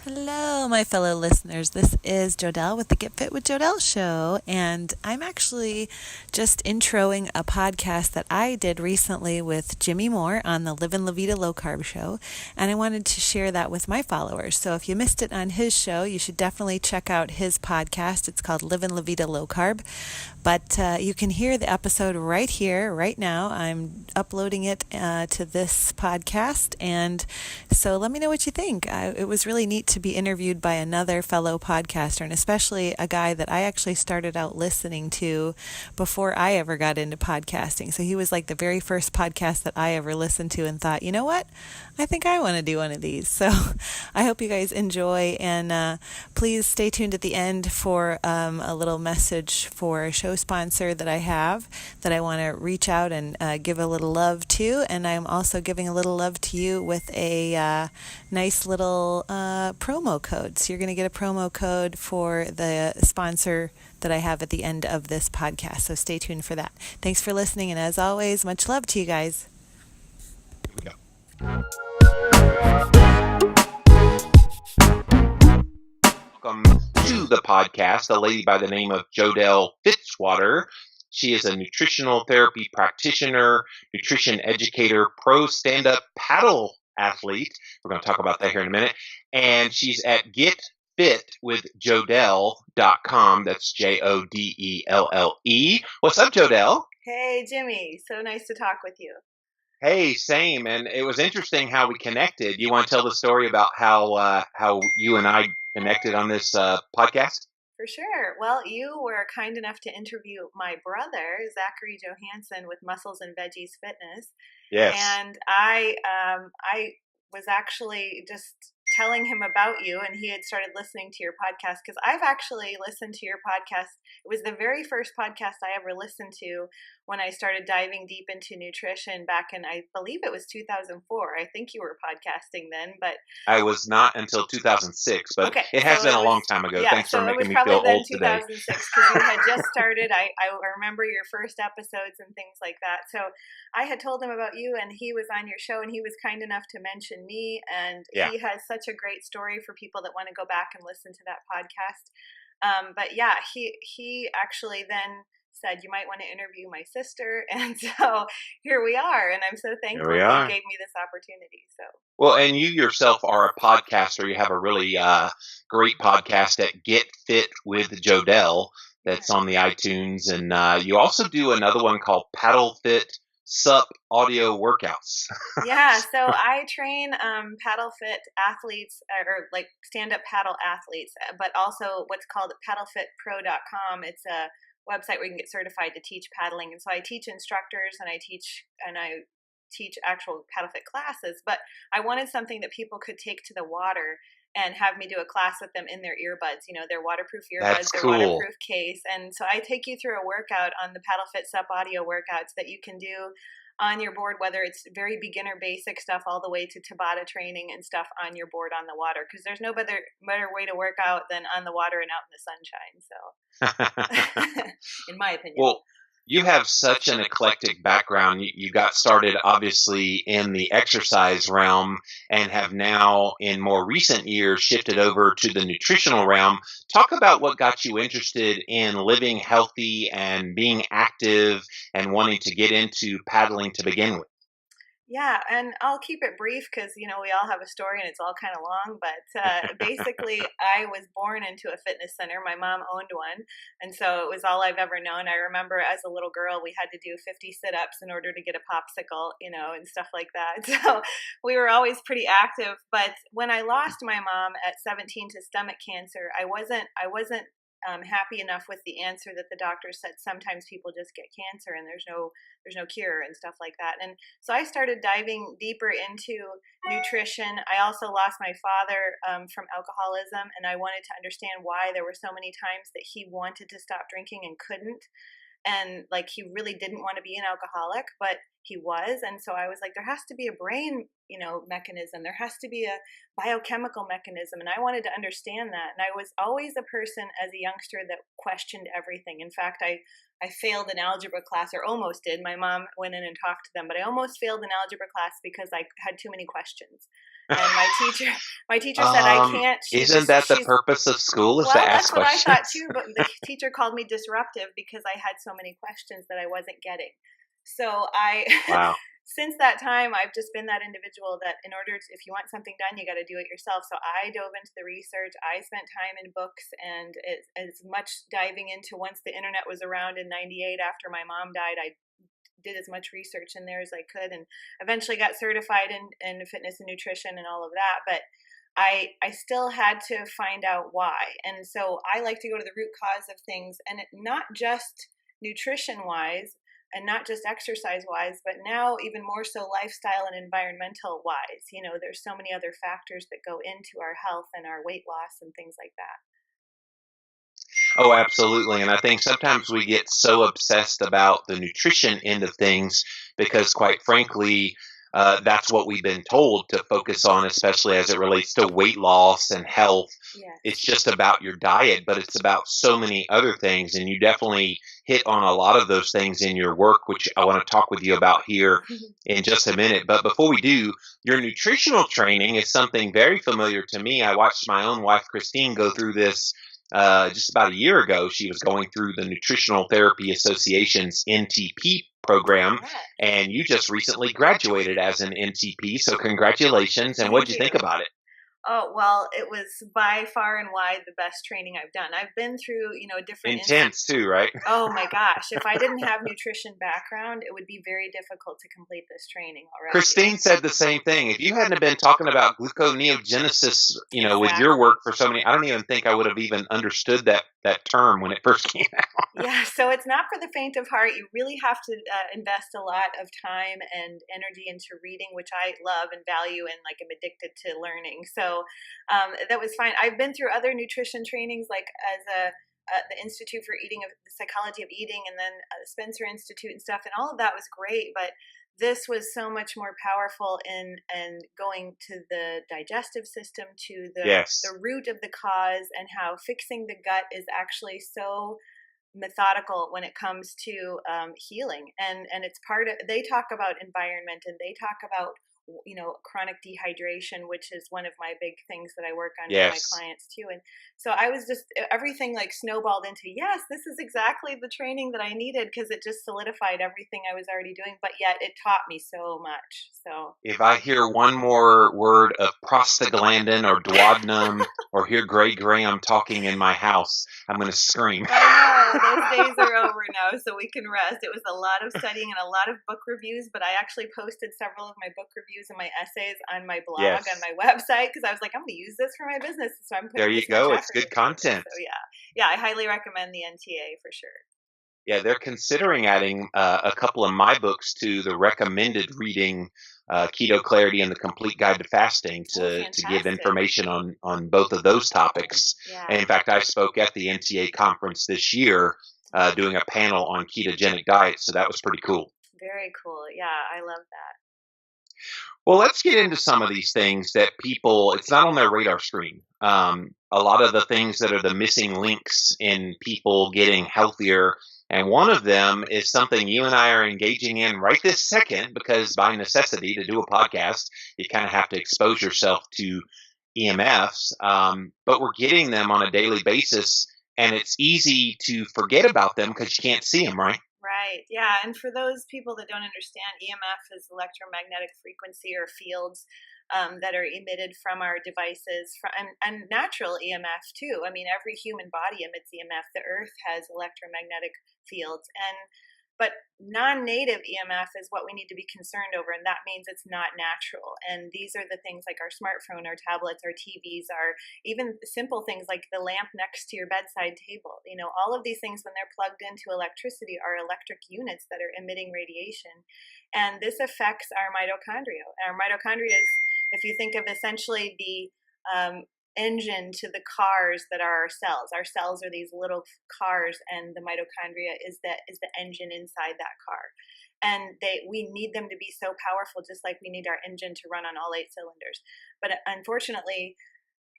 Hello, my fellow listeners. This is Jodelle with the Get Fit with Jodelle show, and I'm actually just introing a podcast that I did recently with Jimmy Moore on the Livin, Vida low carb show, and I wanted to share that with my followers. So if you missed it on his show, you should definitely check out his podcast. It's called Livin, Vida low carb, but you can hear the episode right here, right now. I'm uploading it to this podcast, and so let me know what you think. It was really neat to be interviewed by another fellow podcaster, and especially a guy that I actually started out listening to before I ever got into podcasting. So he was like the very first podcast that I ever listened to and thought, you know what? I think I want to do one of these. So I hope you guys enjoy, and please stay tuned at the end for a little message for a show sponsor that I have that I want to reach out and give a little love to. And I'm also giving a little love to you with a nice little promo code. So you're going to get a promo code for the sponsor that I have at the end of this podcast. So stay tuned for that. Thanks for listening. And as always, much love to you guys. Here we go. Welcome to the podcast, a lady by the name of Jodelle Fitzwater. She is a nutritional therapy practitioner, nutrition educator, pro stand-up paddle athlete. We're going to talk about that here in a minute. And she's at getfitwithjodelle.com. That's Jodelle. What's up, Jodelle? Hey, Jimmy. So nice to talk with you. Hey, same. And it was interesting how we connected. You want to tell the story about how you and I connected on this podcast? For sure. Well, you were kind enough to interview my brother, Zachary Johansson, with Muscles and Veggies Fitness. Yes. And I was actually just telling him about you, and he had started listening to your podcast because I've actually listened to your podcast. It was the very first podcast I ever listened to when I started diving deep into nutrition back in, I believe it was 2004. I think you were podcasting then, but I was not until 2006, but okay, it has so been it a was, long time ago. yeah, Thanks so for it was making me probably feel then old today. 2006 because you had just started. I remember your first episodes and things like that. So I had told him about you, and he was on your show, and he was kind enough to mention me, and Yeah. he has such a great story for people that want to go back and listen to that podcast. But yeah, he actually then said you might want to interview my sister, and so here we are, and I'm so thankful Here we that you are. gave me this opportunity. So Well, and you yourself are a podcaster. You have a really great podcast at Get Fit with Jodelle that's on the iTunes, and you also do another one called Paddle Fit Sup Audio Workouts. yeah, so I train paddle fit athletes or like stand up paddle athletes, but also what's called paddlefitpro.com. It's a website where you can get certified to teach paddling. And so I teach instructors and I teach actual paddle fit classes, but I wanted something that people could take to the water and have me do a class with them in their earbuds, their waterproof earbuds, That's their cool. waterproof case. And so I take you through a workout on the Paddle Fit Sup audio workouts that you can do on your board, whether it's very beginner basic stuff all the way to Tabata training and stuff on your board on the water, because there's no better way to work out than on the water and out in the sunshine. So in my opinion. Well, you have such an eclectic background. You got started obviously in the exercise realm and have now in more recent years shifted over to the nutritional realm. Talk about what got you interested in living healthy and being active and wanting to get into paddling to begin with. Yeah, and I'll keep it brief because, we all have a story and it's all kind of long. But basically, I was born into a fitness center. My mom owned one. And so it was all I've ever known. I remember as a little girl, we had to do 50 sit ups in order to get a popsicle, and stuff like that. So we were always pretty active. But when I lost my mom at 17 to stomach cancer, I wasn't happy enough with the answer that the doctor said sometimes people just get cancer and there's no cure and stuff like that. And so I started diving deeper into nutrition. I also lost my father from alcoholism, and I wanted to understand why there were so many times that he wanted to stop drinking and couldn't. And like he really didn't want to be an alcoholic, but he was. And so I was like, there has to be a brain, mechanism. There has to be a biochemical mechanism. And I wanted to understand that. And I was always a person as a youngster that questioned everything. In fact, I failed an algebra class, or almost did. My mom went in and talked to them, but I almost failed an algebra class because I had too many questions. And My teacher said I can't. Isn't that the purpose of school, is to Well, ask that's what I thought questions? too, but the teacher called me disruptive because I had so many questions that I wasn't getting. So Wow. since that time, I've just been that individual that in order to, if you want something done, you got to do it yourself. So I dove into the research. I spent time in books and as much diving into once the internet was around in 98 after my mom died, I did as much research in there as I could and eventually got certified in fitness and nutrition and all of that. But I still had to find out why. And so I like to go to the root cause of things and not just nutrition wise and not just exercise wise, but now even more so lifestyle and environmental wise. You know, there's so many other factors that go into our health and our weight loss and things like that. Oh, absolutely. And I think sometimes we get so obsessed about the nutrition end of things because, quite frankly, that's what we've been told to focus on, especially as it relates to weight loss and health. It's Yes. just about your diet, but it's about so many other things. And you definitely hit on a lot of those things in your work, which I want to talk with you about here in just a minute. But before we do, your nutritional training is something very familiar to me. I watched my own wife, Christine, go through this just about a year ago. She was going through the Nutritional Therapy Association's NTP program, and you just recently graduated as an NTP. So congratulations! And what Thank did you you. think about it? Oh, well, it was by far and wide the best training I've done. I've been through, different Intense too, right? Oh my gosh, if I didn't have nutrition background, it would be very difficult to complete this training already. Christine said the same thing. If you hadn't have been talking about gluconeogenesis, with your Exactly. work for so many, I don't even think I would have even understood that term when it first came out. Yeah, so it's not for the faint of heart. You really have to invest a lot of time and energy into reading, which I love and value, and like I'm addicted to learning. So that was fine. I've been through other nutrition trainings, like as the Institute for Eating, of the Psychology of Eating, and then the Spencer Institute and stuff, and all of that was great. But this was so much more powerful in going to the digestive system, to Yes. the root of the cause, and how fixing the gut is actually so methodical when it comes to healing. And it's part of, they talk about environment, and they talk about chronic dehydration, which is one of my big things that I work on with my Yes. clients too. And so I was just, everything like snowballed into, yes, this is exactly the training that I needed, because it just solidified everything I was already doing, but yet it taught me so much. So If I hear one more word of prostaglandin or duodenum or hear Greg Graham talking in my house, I'm going to scream. I know, those days are over now, so we can rest. It was a lot of studying and a lot of book reviews, but I actually posted several of my book reviews and my essays on my blog, on Yes. my website, because I was like, I'm going to use this for my business, so I'm There putting you this much go. It's effort good into it. content. So yeah, I highly recommend the NTA for sure. Yeah, they're considering adding a couple of my books to the recommended reading, Keto Clarity and the Complete Guide to Fasting, Oh, to give fantastic. information on both of those topics. Yeah, And in fact, I spoke at the NTA conference this year doing a panel on ketogenic diets, so that was pretty cool. very cool. Yeah, I love that. Well, let's get into some of these things that people, it's not on their radar screen. A lot of the things that are the missing links in people getting healthier. And one of them is something you and I are engaging in right this second, because by necessity, to do a podcast, you kind of have to expose yourself to EMFs. But we're getting them on a daily basis, and it's easy to forget about them because you can't see them, right? Right. Yeah. And for those people that don't understand, EMF is electromagnetic frequency or fields that are emitted from our devices, and natural EMF too. I mean, every human body emits EMF. The earth has electromagnetic fields. But non-native EMF is what we need to be concerned over, and that means it's not natural. And these are the things like our smartphone, our tablets, our TVs, our even simple things like the lamp next to your bedside table. All of these things, when they're plugged into electricity, are electric units that are emitting radiation, and this affects our mitochondria. Our mitochondria is, if you think of essentially the engine to the cars that are our cells. Our cells are these little cars, and the mitochondria is the engine inside that car. And we need them to be so powerful, just like we need our engine to run on all 8 cylinders. But unfortunately,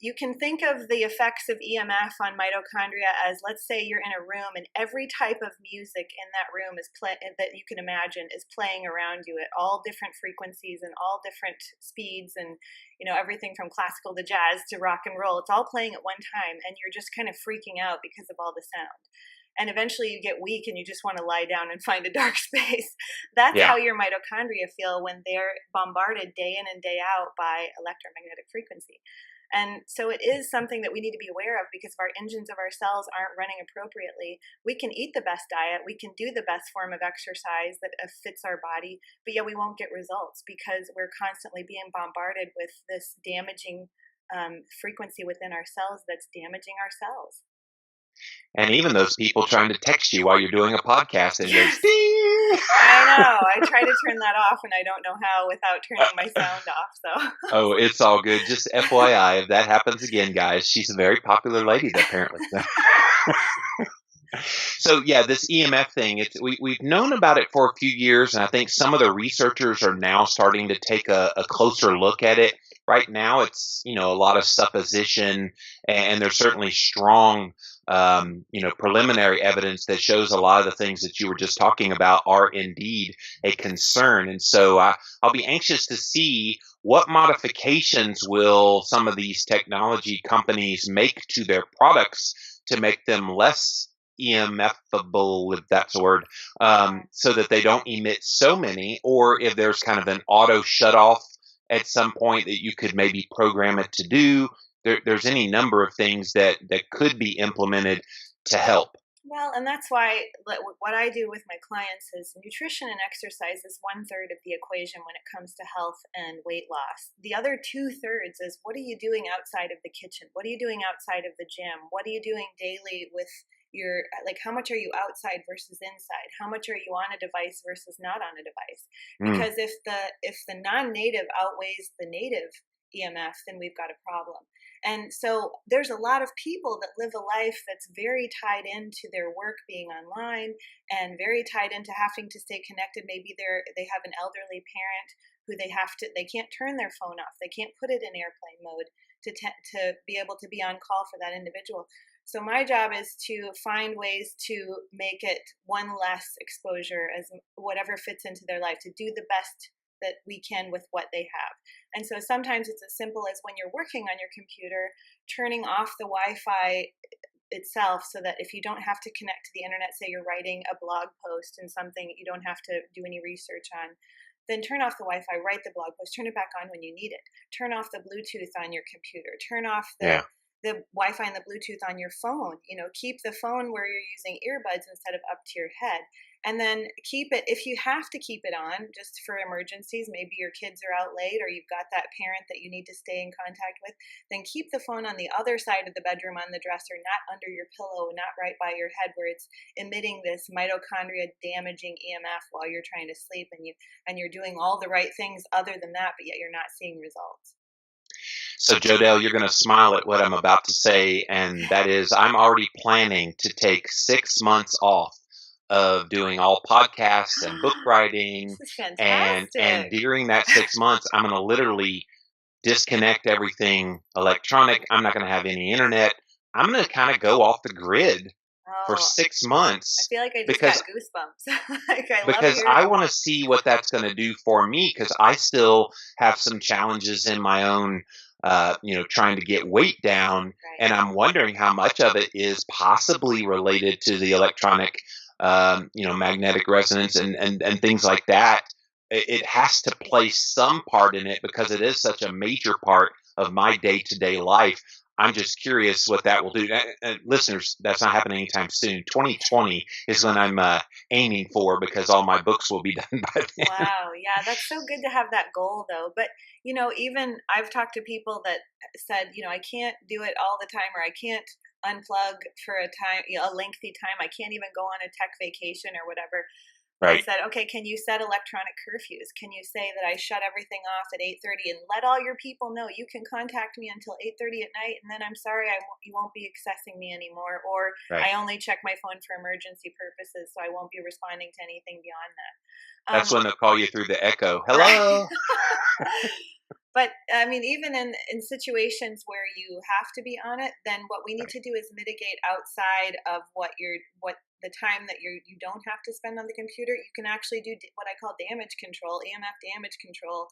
you can think of the effects of EMF on mitochondria as, let's say you're in a room and every type of music in that room that you can imagine is playing around you at all different frequencies and all different speeds, and everything from classical to jazz to rock and roll. It's all playing at one time, and you're just kind of freaking out because of all the sound. And eventually you get weak and you just want to lie down and find a dark space. That's how your mitochondria feel when they're bombarded day in and day out by electromagnetic frequency. And so it is something that we need to be aware of, because if our engines of our cells aren't running appropriately, we can eat the best diet, we can do the best form of exercise that fits our body, but yet we won't get results because we're constantly being bombarded with this damaging frequency within our cells that's damaging our cells. And even those people trying to text you while you're doing a podcast and Yes. goes, ding! I know. I try to turn that off, and I don't know how without turning my sound off. So. Oh, it's all good. Just FYI, if that happens again, guys, she's a very popular lady, apparently. So yeah, this EMF thing, we've known about it for a few years, and I think some of the researchers are now starting to take a closer look at it. Right now, it's a lot of supposition, and there's certainly strong preliminary evidence that shows a lot of the things that you were just talking about are indeed a concern. And so I'll be anxious to see what modifications will some of these technology companies make to their products to make them less EMFable, if that's a word, so that they don't emit so many, or if there's kind of an auto shut off at some point that you could maybe program it to do. There's any number of things that could be implemented to help. Well, and that's why what I do with my clients is nutrition and exercise is 1/3 of the equation when it comes to health and weight loss. The other 2/3 is, what are you doing outside of the kitchen? What are you doing outside of the gym? What are you doing daily with your, how much are you outside versus inside? How much are you on a device versus not on a device? Because if the non-native outweighs the native EMF, then we've got a problem. And so there's a lot of people that live a life that's very tied into their work being online and very tied into having to stay connected. Maybe they have an elderly parent who they can't turn their phone off. They can't put it in airplane mode to be able to be on call for that individual. So my job is to find ways to make it one less exposure as whatever fits into their life, to do the best that we can with what they have. And so sometimes it's as simple as, when you're working on your computer, turning off the Wi-Fi itself, so that if you don't have to connect to the internet, say you're writing a blog post and something you don't have to do any research on, then turn off the Wi-Fi, write the blog post, turn it back on when you need it. Turn off the Bluetooth on your computer. Turn off the Wi-Fi and the Bluetooth on your phone. Keep the phone where you're using earbuds instead of up to your head. And then keep it, if you have to keep it on, just for emergencies, maybe your kids are out late or you've got that parent that you need to stay in contact with, then keep the phone on the other side of the bedroom on the dresser, not under your pillow, not right by your head where it's emitting this mitochondria damaging EMF while you're trying to sleep, and you're doing all the right things other than that, but yet you're not seeing results. So, Jodelle, you're going to smile at what I'm about to say, and that is, I'm already planning to take 6 months off of doing all podcasts and book writing. This is fantastic. And during that 6 months, I'm going to literally disconnect everything electronic. I'm not going to have any internet. I'm going to kind of go off the grid for 6 months. I feel like I just got goosebumps. Because I want to see what that's going to do for me, because I still have some challenges in my own trying to get weight down. Right. And I'm wondering how much of it is possibly related to the electronic, magnetic resonance and things like that. It has to play some part in it, because it is such a major part of my day-to-day life. I'm just curious what that will do. Listeners, that's not happening anytime soon. 2020 is when I'm aiming for, because all my books will be done by then. Wow. Yeah, that's so good to have that goal, though. But, even I've talked to people that said, I can't do it all the time, or I can't unplug for a lengthy time. I can't even go on a tech vacation or whatever. Right. I said, okay, can you set electronic curfews? Can you say that I shut everything off at 8:30 and let all your people know you can contact me until 8:30 at night, and then I'm sorry, you won't be accessing me anymore, or Right. I only check my phone for emergency purposes, so I won't be responding to anything beyond that. That's when they'll call you through the echo. Hello. But I mean, even in situations where you have to be on it, then what we need to do is mitigate outside of what the time that you don't have to spend on the computer. You can actually do what I call damage control, EMF damage control,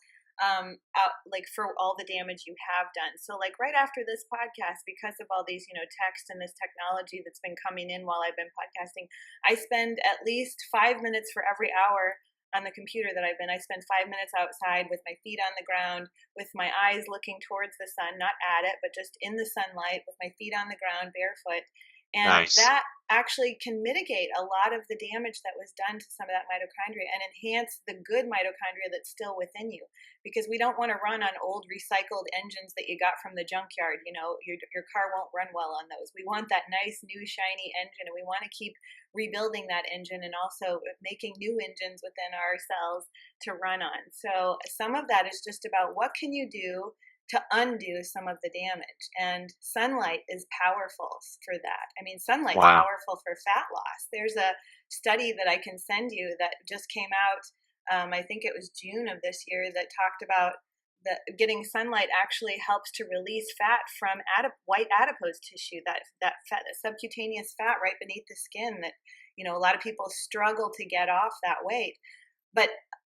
like for all the damage you have done. So like right after this podcast, because of all these, text and this technology that's been coming in while I've been podcasting, I spend at least 5 minutes for every hour on the computer that I spend 5 minutes outside with my feet on the ground, with my eyes looking towards the sun, not at it, but just in the sunlight with my feet on the ground barefoot. And Nice. that actually can mitigate a lot of the damage that was done to some of that mitochondria and enhance the good mitochondria that's still within you. Because we don't want to run on old recycled engines that you got from the junkyard. Your car won't run well on those. We want that nice, new, shiny engine, and we want to keep rebuilding that engine and also making new engines within our cells to run on. So some of that is just about what can you do to undo some of the damage. And sunlight is powerful for that. I mean, sunlight's Wow. powerful for fat loss. There's a study that I can send you that just came out, I think it was June of this year, that talked about getting sunlight actually helps to release fat from white adipose tissue, that fat, that subcutaneous fat right beneath the skin that, a lot of people struggle to get off that weight. But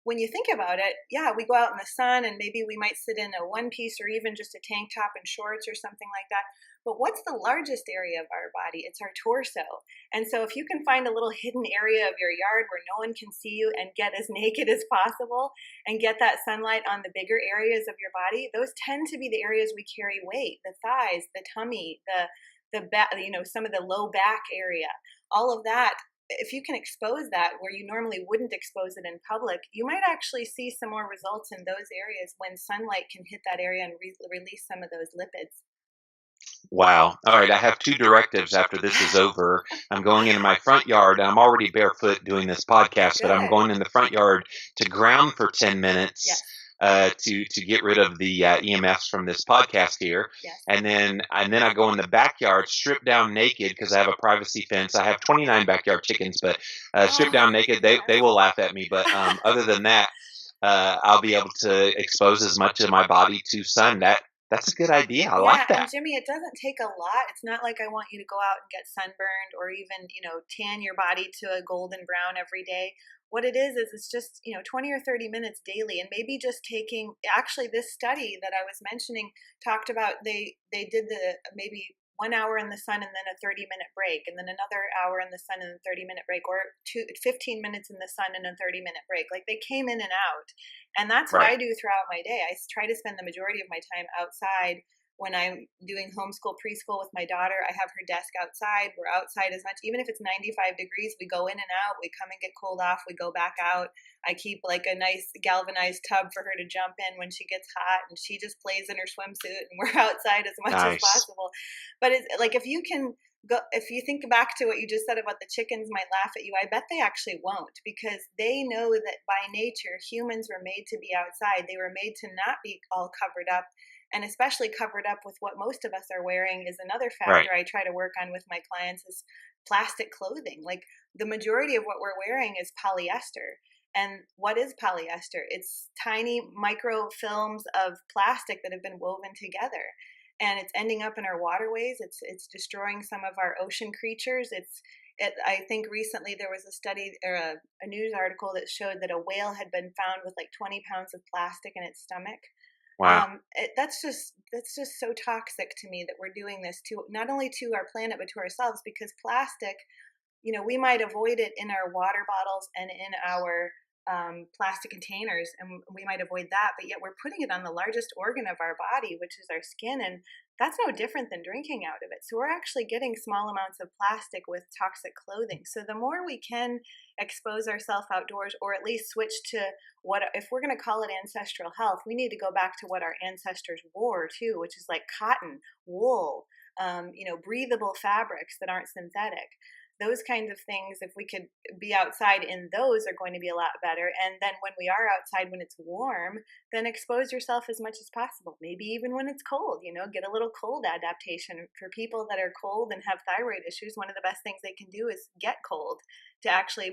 when you think about it, yeah, we go out in the sun and maybe we might sit in a one piece or even just a tank top and shorts or something like that. But what's the largest area of our body? It's our torso. And so if you can find a little hidden area of your yard where no one can see you and get as naked as possible and get that sunlight on the bigger areas of your body, those tend to be the areas we carry weight, the thighs, the tummy, the back, some of the low back area, all of that. If you can expose that where you normally wouldn't expose it in public, you might actually see some more results in those areas when sunlight can hit that area and release some of those lipids. Wow. All right. I have two directives after this is over. I'm going into my front yard. I'm already barefoot doing this podcast, but I'm Good. going in the front yard to ground for 10 minutes. Yes. To get rid of the EMFs from this podcast here, Yes. and then I go in the backyard, strip down naked because I have a privacy fence. I have 29 backyard chickens, but strip down naked, they will laugh at me. But other than that, I'll be able to expose as much of my body to sun. That's a good idea. I like And that. Jimmy, it doesn't take a lot. It's not like I want you to go out and get sunburned or even, tan your body to a golden brown every day. What it is it's just, 20 or 30 minutes daily, and maybe just taking, actually this study that I was mentioning talked about, they did the maybe 1 hour in the sun and then a 30-minute break, and then another hour in the sun and a 30-minute break, or 15 minutes in the sun and a 30-minute break. Like they came in and out. And that's what I Right. do throughout my day. I try to spend the majority of my time outside. When I'm doing homeschool preschool with my daughter, I have her desk outside. We're outside as much, even if it's 95 degrees, we go in and out. We come and get cooled off. We go back out. I keep like a nice galvanized tub for her to jump in when she gets hot, and she just plays in her swimsuit, and we're outside as much as Nice. possible. But it's like, if you can go, if you think back to what you just said about the chickens might laugh at you, I bet they actually won't, because they know that by nature humans were made to be outside. They were made to not be all covered up, and especially covered up with what most of us are wearing is another factor. Right. I try to work on with my clients is plastic clothing. Like the majority of what we're wearing is polyester. And what is polyester? It's tiny microfilms of plastic that have been woven together, and it's ending up in our waterways. It's destroying some of our ocean creatures. I think recently there was a study or a news article that showed that a whale had been found with like 20 pounds of plastic in its stomach. Wow. That's just so toxic to me that we're doing this to not only to our planet but to ourselves, because plastic, we might avoid it in our water bottles and in our plastic containers, and we might avoid that, but yet we're putting it on the largest organ of our body, which is our skin, and that's no different than drinking out of it. So we're actually getting small amounts of plastic with toxic clothing. So the more we can expose ourselves outdoors, or at least switch to what, if we're going to call it ancestral health, we need to go back to what our ancestors wore too, which is like cotton, wool, breathable fabrics that aren't synthetic. Those kinds of things, if we could be outside in those, are going to be a lot better. And then when we are outside, when it's warm, then expose yourself as much as possible. Maybe even when it's cold, get a little cold adaptation. For people that are cold and have thyroid issues, one of the best things they can do is get cold to actually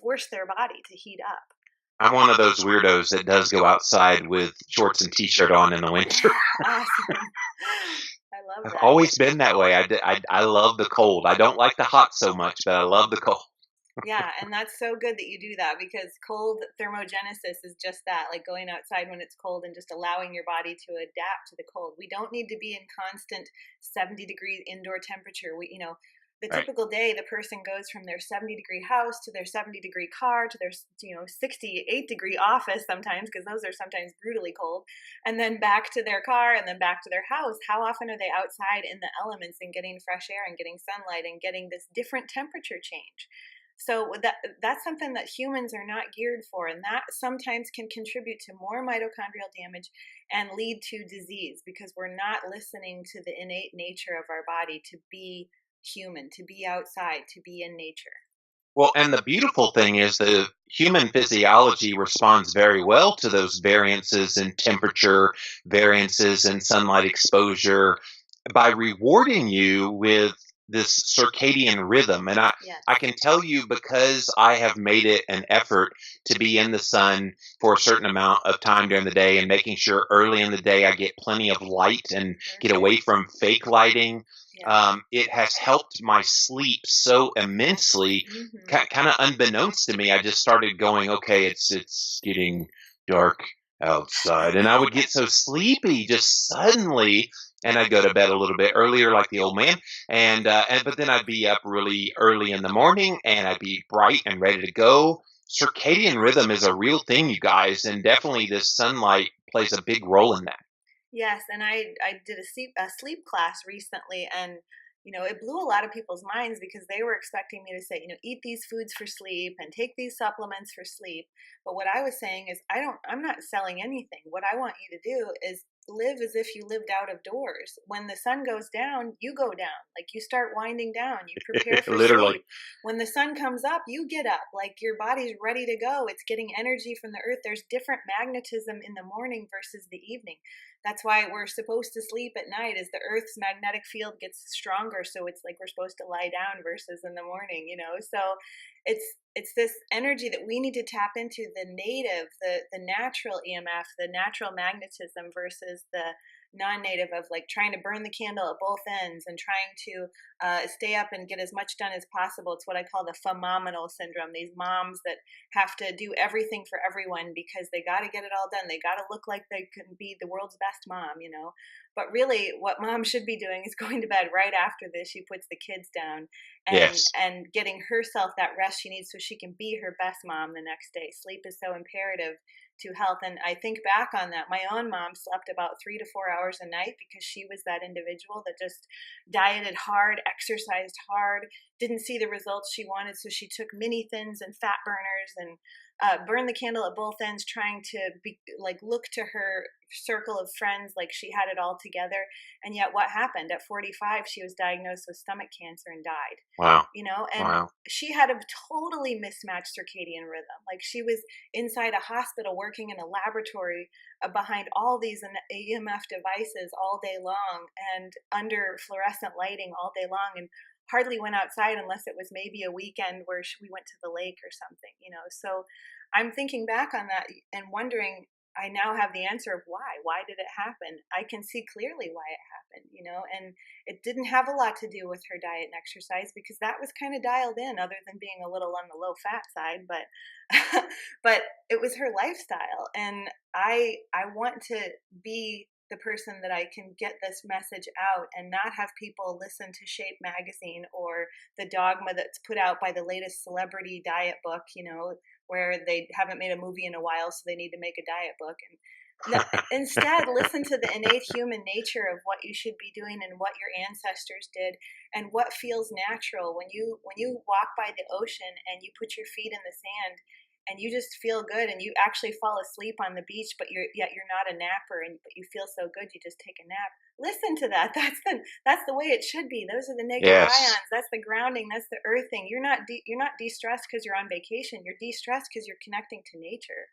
force their body to heat up. I'm one of those weirdos that does go outside with shorts and t-shirt on in the winter. Awesome. I love I've that. always been that way. I love the cold. I don't like the hot so much, but I love the cold. Yeah, and that's so good that you do that, because cold thermogenesis is just that, like going outside when it's cold and just allowing your body to adapt to the cold. We don't need to be in constant 70-degree indoor temperature. The Right. typical day, the person goes from their 70-degree house to their 70-degree car to their 68-degree office sometimes, because those are sometimes brutally cold, and then back to their car and then back to their house. How often are they outside in the elements and getting fresh air and getting sunlight and getting this different temperature change? So that's something that humans are not geared for, and that sometimes can contribute to more mitochondrial damage and lead to disease, because we're not listening to the innate nature of our body to be human, to be outside, to be in nature. Well, and the beautiful thing is the human physiology responds very well to those variances in temperature, variances in sunlight exposure by rewarding you with this circadian rhythm. And Yes. I can tell you, because I have made it an effort to be in the sun for a certain amount of time during the day and making sure early in the day I get plenty of light and get away from fake lighting. Yeah. It has helped my sleep so immensely. Kind of unbeknownst to me, I just started going, okay, it's getting dark outside, and I would get so sleepy just suddenly, and I'd go to bed a little bit earlier, like the old man, and but then I'd be up really early in the morning, and I'd be bright and ready to go. Circadian rhythm is a real thing, you guys, and definitely this sunlight plays a big role in that. Yes, and I did a sleep class recently, and it blew a lot of people's minds, because they were expecting me to say, eat these foods for sleep and take these supplements for sleep. But what I was saying is, I'm not selling anything. What I want you to do is live as if you lived out of doors. When the sun goes down, you go down. Like, you start winding down, you prepare for Literally. sleep. When the sun comes up, you get up. Like, your body's ready to go. It's getting energy from the earth. There's different magnetism in the morning versus the evening. That's why we're supposed to sleep at night, as the earth's magnetic field gets stronger. So it's like we're supposed to lie down versus in the morning, So it's this energy that we need to tap into, the native, the natural EMF, the natural magnetism, versus the non-native of like trying to burn the candle at both ends and trying to stay up and get as much done as possible. It's what I call the phenomenal syndrome. These moms that have to do everything for everyone because they got to get it all done. They got to look like they can be the world's best mom, But really, what mom should be doing is going to bed right after this. She puts the kids down and getting herself that rest she needs so she can be her best mom the next day. Sleep is so imperative to health. And I think back on that. My own mom slept about 3 to 4 hours a night, because she was that individual that just dieted hard, exercised hard, didn't see the results she wanted. So she took mini thins and fat burners and burned the candle at both ends, trying to look to her circle of friends like she had it all together. And yet what happened? At 45, she was diagnosed with stomach cancer and died. Wow. And wow. She had a totally mismatched circadian rhythm. Like, she was inside a hospital working in a laboratory behind all these EMF devices all day long and under fluorescent lighting all day long, and hardly went outside unless it was maybe a weekend where we went to the lake or something, So I'm thinking back on that and wondering, I now have the answer of why. Why did it happen? I can see clearly why it happened, and it didn't have a lot to do with her diet and exercise, because that was kind of dialed in, other than being a little on the low fat side, but but it was her lifestyle. And I want to be the person that I can get this message out and not have people listen to Shape magazine or the dogma that's put out by the latest celebrity diet book, where they haven't made a movie in a while, so they need to make a diet book. And instead, listen to the innate human nature of what you should be doing and what your ancestors did and what feels natural. When you walk by the ocean and you put your feet in the sand and you just feel good, and you actually fall asleep on the beach, but you're not a napper, but you feel so good you just take a nap. Listen to that. That's the way it should be. Those are the negative ions. That's the grounding. That's the earthing. You're not de-stressed because you're on vacation. You're de-stressed because you're connecting to nature.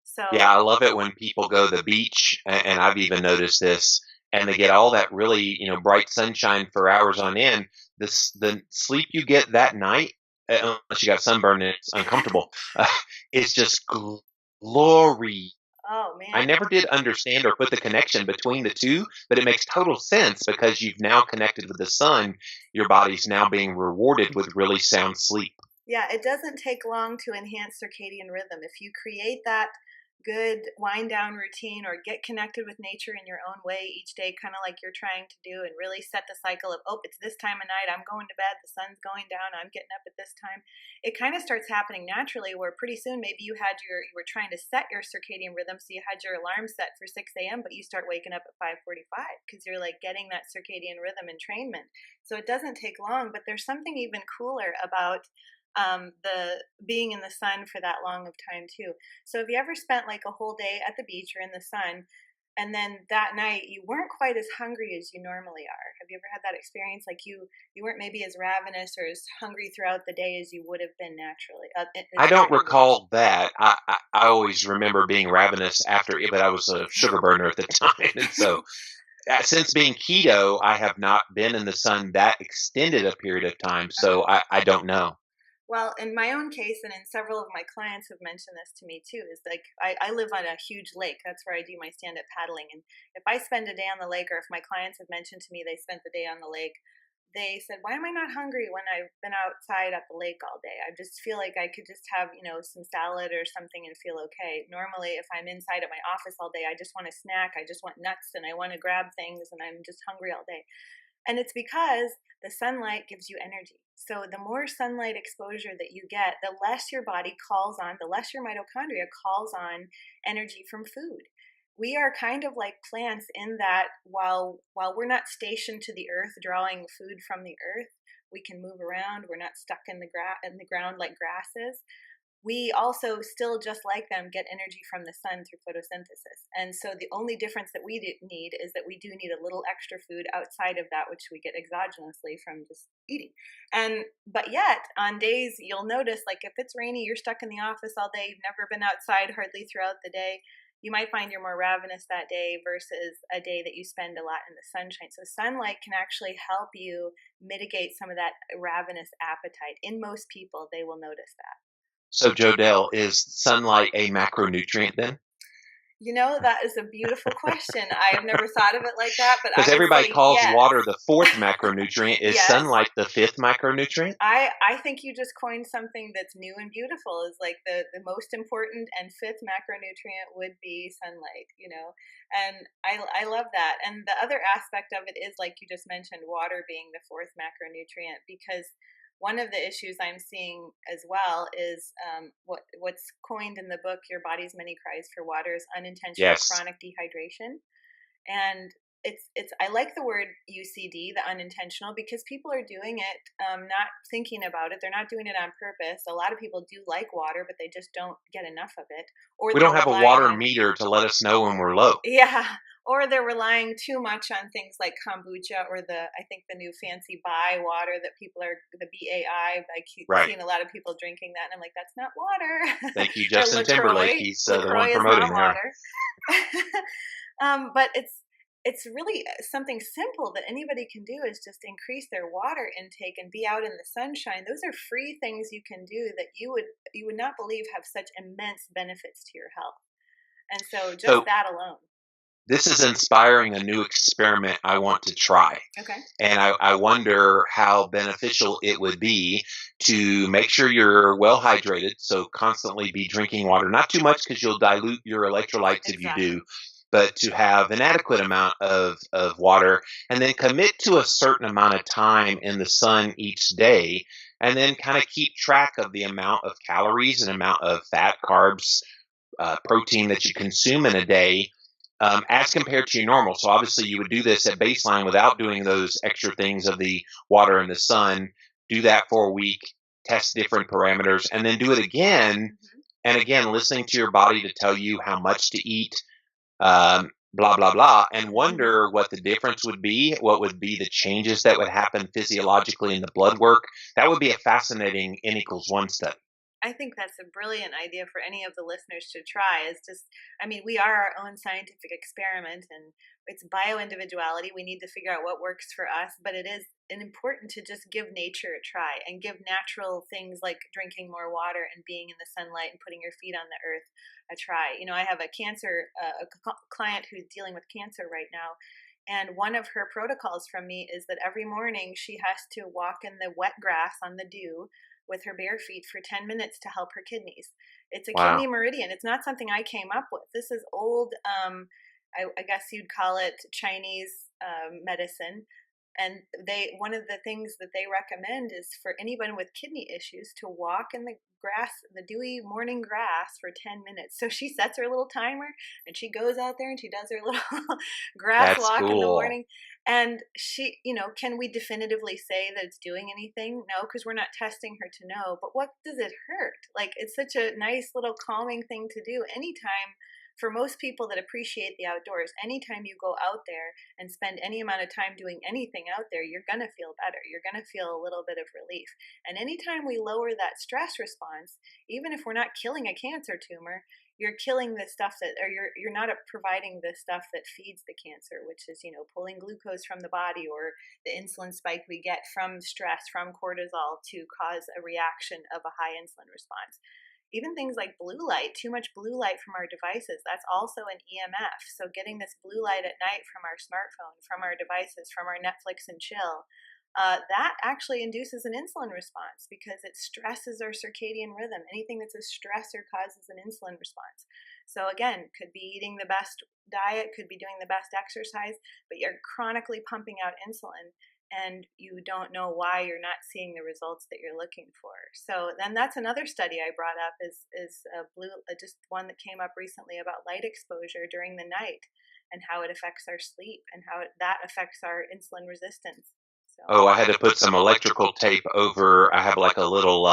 So yeah, I love it when people go to the beach, and I've even noticed this, and they get all that really bright sunshine for hours on end. The sleep you get that night, unless you got sunburn and it's uncomfortable, it's just Lori, Oh I man. never did understand or put the connection between the two, but it makes total sense because you've now connected with the sun. Your body's now being rewarded with really sound sleep. Yeah, it doesn't take long to enhance circadian rhythm. If you create that good wind down routine or get connected with nature in your own way each day, kind of like you're trying to do, and really set the cycle of, oh, it's this time of night, I'm going to bed, the sun's going down, I'm getting up at this time. It kind of starts happening naturally where pretty soon maybe you were trying to set your circadian rhythm, so you had your alarm set for 6 a.m., but you start waking up at 5:45 because you're like getting that circadian rhythm entrainment. So it doesn't take long, but there's something even cooler about the being in the sun for that long of time too. So have you ever spent like a whole day at the beach or in the sun, and then that night you weren't quite as hungry as you normally are? Have you ever had that experience? Like you weren't maybe as ravenous or as hungry throughout the day as you would have been naturally. I As you were don't in the beach. recall that. I always remember being ravenous after it, but I was a sugar burner at the time. And so, since being keto, I have not been in the sun that extended a period of time. So, Uh-huh. I don't know. Well, in my own case, and in several of my clients have mentioned this to me too, is like I live on a huge lake. That's where I do my stand up paddling. And if I spend a day on the lake, or if my clients have mentioned to me they spent the day on the lake, they said, "Why am I not hungry when I've been outside at the lake all day? I just feel like I could just have, some salad or something and feel okay. Normally, if I'm inside at my office all day, I just want a snack. I just want nuts and I want to grab things and I'm just hungry all day." And it's because the sunlight gives you energy. So the more sunlight exposure that you get, the less your body calls on, the less your mitochondria calls on energy from food. We are kind of like plants in that while we're not stationed to the earth drawing food from the earth, we can move around. We're not stuck in the ground like grasses. We also still, just like them, get energy from the sun through photosynthesis. And so the only difference that we need is that we do need a little extra food outside of that which we get exogenously from just eating. And but yet on days you'll notice, like if it's rainy, you're stuck in the office all day, you've never been outside hardly throughout the day, you might find you're more ravenous that day versus a day that you spend a lot in the sunshine. So sunlight can actually help you mitigate some of that ravenous appetite. In most people, they will notice that. So, Jodelle, is sunlight a macronutrient then? That is a beautiful question. I have never thought of it like that, but I Because would everybody say calls yes. water the fourth macronutrient. Is Yes. sunlight the fifth macronutrient? I think you just coined something that's new and beautiful. Is like the most important and fifth macronutrient would be sunlight. And I love that. And the other aspect of it is, like you just mentioned, water being the fourth macronutrient, because one of the issues I'm seeing as well is what's coined in the book "Your Body's Many Cries for Water" is unintentional Yes. chronic dehydration. And it's I like the word UCD, the unintentional, because people are doing it, not thinking about it. They're not doing it on purpose. A lot of people do like water, but they just don't get enough of it, or We they're don't have a relying water on, meter to let us know when we're low. yeah, or they're relying too much on things like kombucha, or I think the new fancy bai water that people are, the BAI. I keep Right. seeing a lot of people drinking that, and I'm like, that's not water. Thank you, Or Justin Timberlake. LaCroix. He's the one LaCroix is promoting not there. water. But it's really something simple that anybody can do, is just increase their water intake and be out in the sunshine. Those are free things you can do that you would not believe have such immense benefits to your health. And so just So, that alone. this is inspiring a new experiment I want to try. Okay. And I wonder how beneficial it would be to make sure you're well hydrated. So, constantly be drinking water, not too much because you'll dilute your electrolytes if you Exactly. do, but to have an adequate amount of water, and then commit to a certain amount of time in the sun each day, and then kind of keep track of the amount of calories and amount of fat, carbs, protein that you consume in a day, as compared to your normal. So obviously you would do this at baseline without doing those extra things of the water and the sun. Do that for a week, test different parameters, and then do it again. Mm-hmm. And again, listening to your body to tell you how much to eat, blah, blah, blah, and wonder what the difference would be, what would be the changes that would happen physiologically in the blood work. That would be a fascinating N equals one study. I think that's a brilliant idea for any of the listeners to try. Is just, I mean, we are our own scientific experiment, and it's bio-individuality. We need to figure out what works for us, but it is important to just give nature a try and give natural things like drinking more water and being in the sunlight and putting your feet on the earth a try. You know, I have a client who's dealing with cancer right now. And one of her protocols from me is that every morning she has to walk in the wet grass on the dew with her bare feet for 10 minutes to help her kidneys. It's a Wow. kidney meridian. It's not something I came up with. This is old, I guess you'd call it Chinese medicine. And one of the things that they recommend is for anyone with kidney issues to walk in the grass, the dewy morning grass for 10 minutes. So she sets her little timer and she goes out there and she does her little grass That's walk in the cool. morning. And she, can we definitively say that it's doing anything? No, because we're not testing her to know. But what does it hurt? Like, it's such a nice little calming thing to do anytime. For most people that appreciate the outdoors, anytime you go out there and spend any amount of time doing anything out there, you're going to feel better. You're going to feel a little bit of relief. And anytime we lower that stress response, even if we're not killing a cancer tumor, you're killing the stuff that, or you're not providing the stuff that feeds the cancer, which is, pulling glucose from the body, or the insulin spike we get from stress, from cortisol, to cause a reaction of a high insulin response. Even things like blue light, too much blue light from our devices, that's also an EMF. So getting this blue light at night from our smartphone, from our devices, from our Netflix and chill, that actually induces an insulin response because it stresses our circadian rhythm. Anything that's a stressor causes an insulin response. So again, could be eating the best diet, could be doing the best exercise, but you're chronically pumping out insulin and you don't know why you're not seeing the results that you're looking for. So then that's another study I brought up is just one that came up recently about light exposure during the night and how it affects our sleep and how that affects our insulin resistance. So. Oh, I had to put some electrical tape over. I have like a little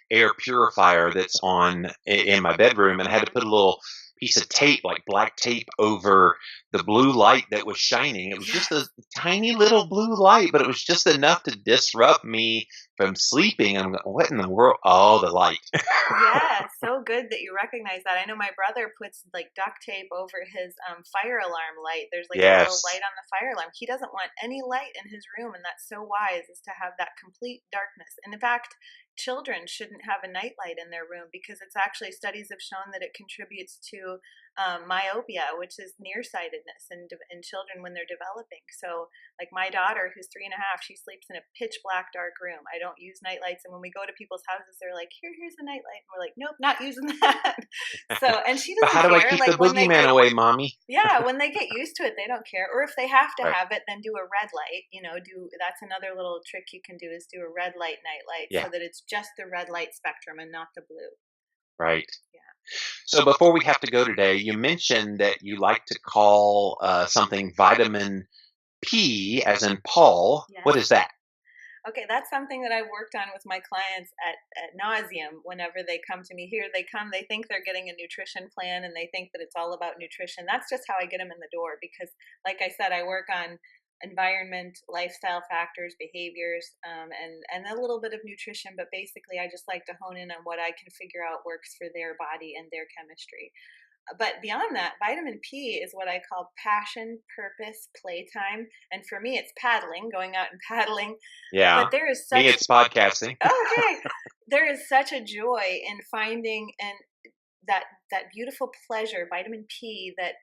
air purifier that's on in my bedroom, and I had to put a little piece of tape, like black tape, over the blue light that was shining. It was just a tiny little blue light, but it was just enough to disrupt me from sleeping. I'm going, what in the world? Oh, the light. Yeah, so good that you recognize that. I know my brother puts like duct tape over his fire alarm light. There's like a little Yes. light on the fire alarm. He doesn't want any light in his room, and that's so wise, is to have that complete darkness. And in fact, children shouldn't have a nightlight in their room because it's actually, studies have shown that it contributes to myopia, which is nearsightedness in children when they're developing. So like my daughter, who's 3.5, she sleeps in a pitch black dark room. I don't use night lights, and when we go to people's houses, they're like, here's a night light, and we're like, nope, not using that. So, and she But how doesn't do I care. keep Like the when they boogeyman get, away, Mommy? yeah, when they get used to it, they don't care. Or if they have to Right. have it, then do a red light. That's another little trick you can do, is do a red light night light, Yeah. so that it's just the red light spectrum and not the blue. Right. Yeah. So before we have to go today, you mentioned that you like to call something vitamin P, as in Paul. Yes. What is that? Okay, that's something that I've worked on with my clients at nauseum. Whenever they come to me, they think they're getting a nutrition plan and they think that it's all about nutrition. That's just how I get them in the door because, like I said, I work on environment, lifestyle factors, behaviors, and a little bit of nutrition. But basically, I just like to hone in on what I can figure out works for their body and their chemistry. But beyond that, vitamin P is what I call passion, purpose, playtime. And for me, it's paddling, going out and paddling. Yeah. But there is Me, such, it's podcasting. okay, there is such a joy in finding and that beautiful pleasure, vitamin P, that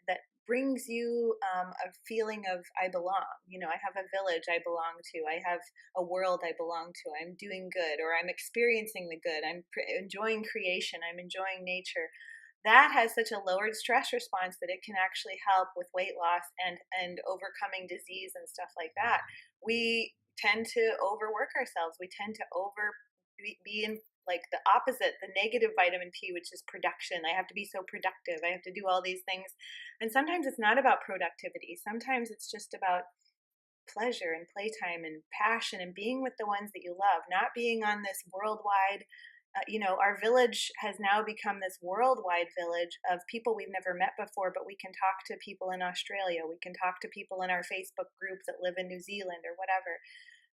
brings you a feeling of I belong. I have a village I belong to. I have a world I belong to. I'm doing good, or I'm experiencing the good. I'm enjoying creation. I'm enjoying nature. That has such a lowered stress response that it can actually help with weight loss and overcoming disease and stuff like that. We tend to overwork ourselves. We tend to be in like the opposite, the negative vitamin P, which is production. I have to be so productive. I have to do all these things. And sometimes it's not about productivity. Sometimes it's just about pleasure and playtime and passion and being with the ones that you love, not being on this worldwide. Our village has now become this worldwide village of people we've never met before, but we can talk to people in Australia. We can talk to people in our Facebook group that live in New Zealand or whatever.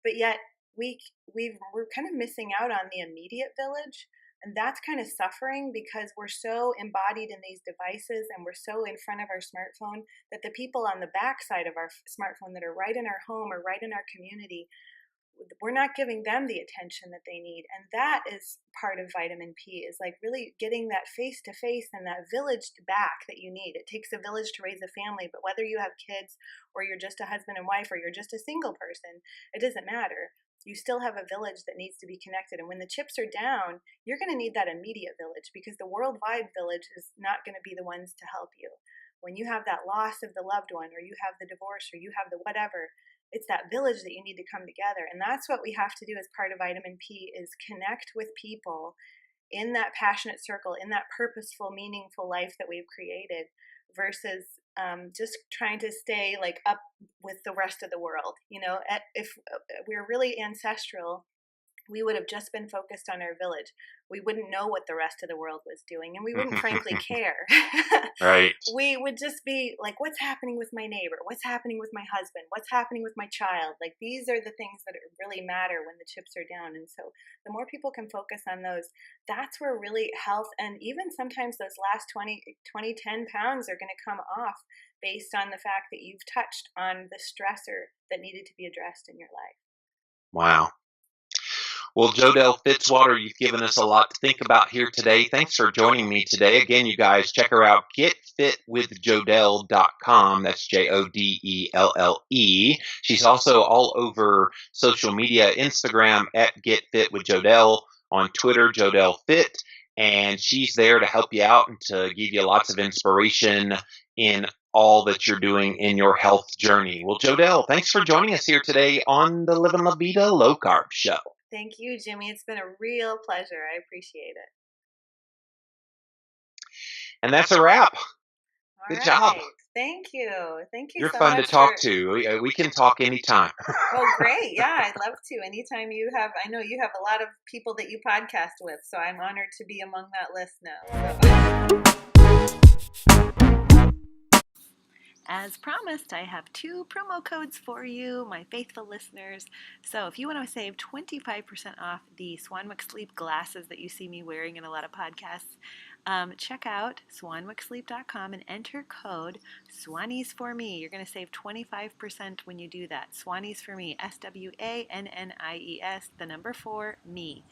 But yet we're kind of missing out on the immediate village. And that's kind of suffering because we're so embodied in these devices and we're so in front of our smartphone that the people on the backside of our smartphone that are right in our home or right in our community, we're not giving them the attention that they need. And that is part of vitamin P, is like really getting that face to face and that village back that you need. It takes a village to raise a family, but whether you have kids or you're just a husband and wife or you're just a single person, it doesn't matter. You still have a village that needs to be connected. And when the chips are down, you're going to need that immediate village, because the worldwide village is not going to be the ones to help you. When you have that loss of the loved one, or you have the divorce, or you have the whatever, it's that village that you need to come together. And that's what we have to do as part of vitamin P, is connect with people in that passionate circle, in that purposeful, meaningful life that we've created, versus just trying to stay like up with the rest of the world. If we're really ancestral, we would have just been focused on our village. We wouldn't know what the rest of the world was doing, and we wouldn't frankly care. Right. We would just be like, what's happening with my neighbor? What's happening with my husband? What's happening with my child? Like, these are the things that really matter when the chips are down. And so the more people can focus on those, that's where really health, and even sometimes those last 10 pounds are going to come off, based on the fact that you've touched on the stressor that needed to be addressed in your life. Wow. Well, Jodelle Fitzwater, you've given us a lot to think about here today. Thanks for joining me today. Again, you guys, check her out, getfitwithjodelle.com. That's Jodelle. She's also all over social media, Instagram at getfitwithjodelle, on Twitter, Jodelle Fit, and she's there to help you out and to give you lots of inspiration in all that you're doing in your health journey. Well, Jodelle, thanks for joining us here today on the Livin' La Vida Low Carb Show. Thank you, Jimmy. It's been a real pleasure. I appreciate it. And that's a wrap. Good job. Thank you. Thank you. You're so fun much to talk to. We can talk anytime. Oh, great. Yeah, I'd love to. Anytime you have, I know you have a lot of people that you podcast with, so I'm honored to be among that list now. As promised, I have 2 promo codes for you, my faithful listeners. So if you want to save 25% off the Swanwick Sleep glasses that you see me wearing in a lot of podcasts, check out swanwicksleep.com and enter code SWANNIES4ME. You're going to save 25% when you do that. Swannies for me, SWANNIES, the number 4, me.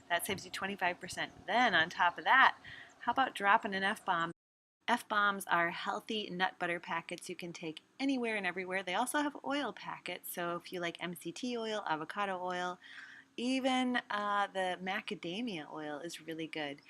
That saves you 25%. Then on top of that, how about dropping an F-bomb? F-bombs are healthy nut butter packets you can take anywhere and everywhere. They also have oil packets, so if you like MCT oil, avocado oil, even the macadamia oil is really good.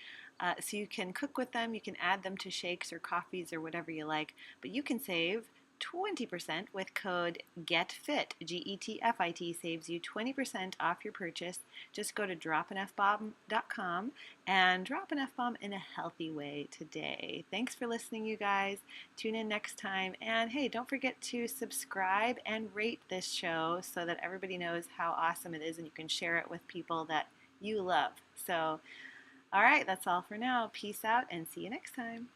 So you can cook with them, you can add them to shakes or coffees or whatever you like, but you can save 20% with code GETFIT. GETFIT saves you 20% off your purchase. Just go to dropinfbomb.com and drop an F-bomb in a healthy way today. Thanks for listening, you guys. Tune in next time. And hey, don't forget to subscribe and rate this show so that everybody knows how awesome it is and you can share it with people that you love. So, all right, that's all for now. Peace out and see you next time.